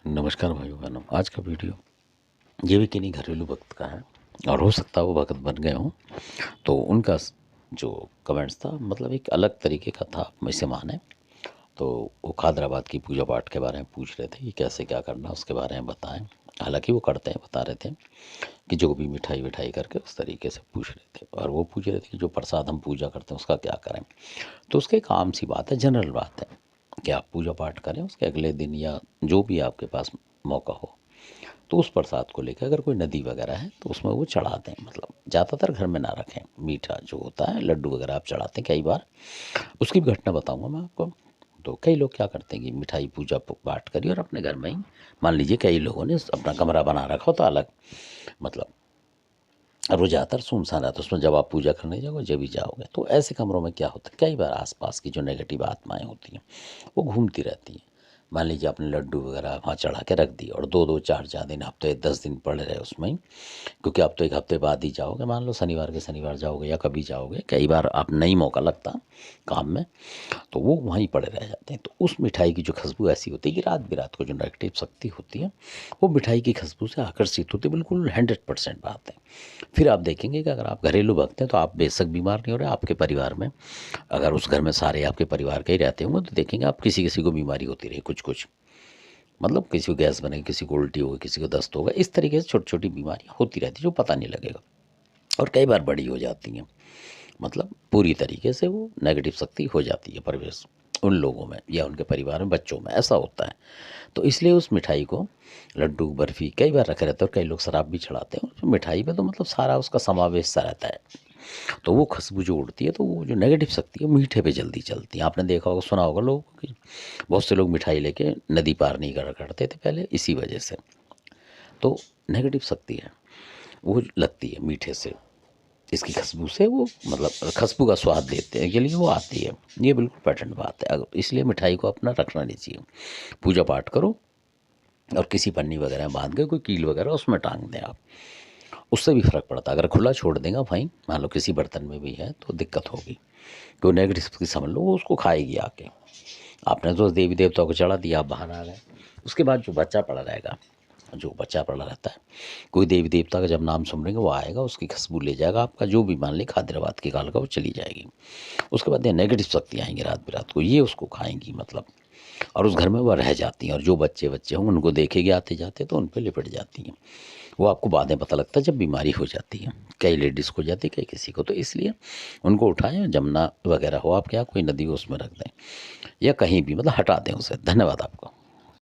नमस्कार भाइयों बहनों। आज का वीडियो ये भी किन्हीं घरेलू भक्त का है और हो सकता है वो भक्त बन गए हों। तो उनका जो कमेंट्स था मतलब एक अलग तरीके का था, वैसे माने तो वो खादराबाद की पूजा पाठ के बारे में पूछ रहे थे कि कैसे क्या करना उसके बारे में बताएं। हालांकि वो करते हैं, बता रहे थे कि जो भी मिठाई विठाई करके उस तरीके से पूछ रहे थे। और वो पूछ रहे थे कि जो प्रसाद हम पूजा करते हैं उसका क्या करें। तो उसके एक आम सी बात है, जनरल बात है कि आप पूजा पाठ करें, उसके अगले दिन या जो भी आपके पास मौका हो तो उस प्रसाद को लेकर अगर कोई नदी वगैरह है तो उसमें वो चढ़ा दें। मतलब ज़्यादातर घर में ना रखें, मीठा जो होता है लड्डू वगैरह आप चढ़ाते हैं कई बार। उसकी भी घटना बताऊंगा मैं आपको। तो कई लोग क्या करते हैं कि मिठाई पूजा पाठ करिए और अपने घर में ही, मान लीजिए कई लोगों ने अपना कमरा बना रखा हो तो अलग, मतलब और वो ज़्यादातर सुनसान रहता है, उसमें जब आप पूजा करने जाओगे जब भी जाओगे तो ऐसे कमरों में क्या होता है, कई बार आसपास की जो नेगेटिव आत्माएं होती हैं वो घूमती रहती हैं। मान लीजिए आपने लड्डू वगैरह वहाँ चढ़ा के रख दिए और दो दो चार चार दिन, हफ्ते 10 दिन पड़े रहे उसमें ही, क्योंकि आप तो एक हफ्ते बाद ही जाओगे, मान लो शनिवार के शनिवार जाओगे या कभी जाओगे, कई बार आप नहीं मौका लगता काम में, तो वो वहीं पड़े रह जाते हैं। तो उस मिठाई की जो खुशबू ऐसी होती है कि रात बिरात को जो नेगेटिव शक्ति होती है वो मिठाई की खुशबू से आकर्षित होती है। बिल्कुल 100% बात है। फिर आप देखेंगे कि अगर आप घरेलू भक्त हैं तो आप बेशक बीमार नहीं हो रहे, आपके परिवार में अगर उस घर में सारे आपके परिवार के ही रहते होंगे तो देखेंगे आप किसी किसी को बीमारी होती रही कुछ कुछ, मतलब किसी को गैस बनेगी, किसी को उल्टी होगी, किसी को दस्त होगा, इस तरीके से छोटी छोटी बीमारियाँ होती रहती जो पता नहीं लगेगा और कई बार बड़ी हो जाती हैं। मतलब पूरी तरीके से वो नेगेटिव शक्ति हो जाती है प्रवेश उन लोगों में या उनके परिवार में, बच्चों में, ऐसा होता है। तो इसलिए उस मिठाई को, लड्डू बर्फ़ी कई बार रखे रहते हैं और कई लोग शराब भी चढ़ाते हैं और मिठाई में तो मतलब सारा उसका समावेश सा रहता है। तो वो खुशबू जो उड़ती है तो वो जो नेगेटिव शक्ति है मीठे पे जल्दी चलती है। आपने देखा होगा, सुना होगा लोगों को कि बहुत से लोग मिठाई लेके नदी पार नहीं करा करते थे पहले इसी वजह से। तो नेगेटिव शक्ति है वो लगती है मीठे से, इसकी खुशबू से वो मतलब खुशबू का स्वाद देते हैं के लिए वो आती है। ये बिल्कुल पैटर्न बात है। इसलिए मिठाई को अपना रखना नहीं चाहिए। पूजा पाठ करो और किसी पन्नी वगैरह में बांध के कोई कील वगैरह उसमें टांग दें आप, उससे भी फ़र्क पड़ता है। अगर खुला छोड़ देंगे वहीं, मान लो किसी बर्तन में भी है तो दिक्कत होगी। तो नेगेटिव शक्ति समझ लो वो उसको खाएगी आके। आपने तो देवी देवताओं को चढ़ा दिया, आप बाहर आ गए, उसके बाद जो बच्चा पड़ा रहेगा, जो बच्चा पड़ा रहता है, कोई देवी देवता का जब नाम सुनेंगे वो आएगा, उसकी खुशबू ले जाएगा आपका, जो भी मान ली खाद्राबाद की काल का वो चली जाएगी। उसके बाद ये नेगेटिव शक्ति आएंगी रात बिरात को, ये उसको खाएंगी मतलब, और उस घर में वह रह जाती हैं और जो बच्चे बच्चे हों उनको देखेगी आते जाते तो उन पर लिपट जाती हैं। वो आपको बाद में पता लगता है जब बीमारी हो जाती है, कई लेडीज़ को जाती है कई किसी को। तो इसलिए उनको उठाएं, जमुना वगैरह हो आपके यहाँ कोई नदी हो उसमें रख दें या कहीं भी, मतलब हटा दें उसे। धन्यवाद आपको।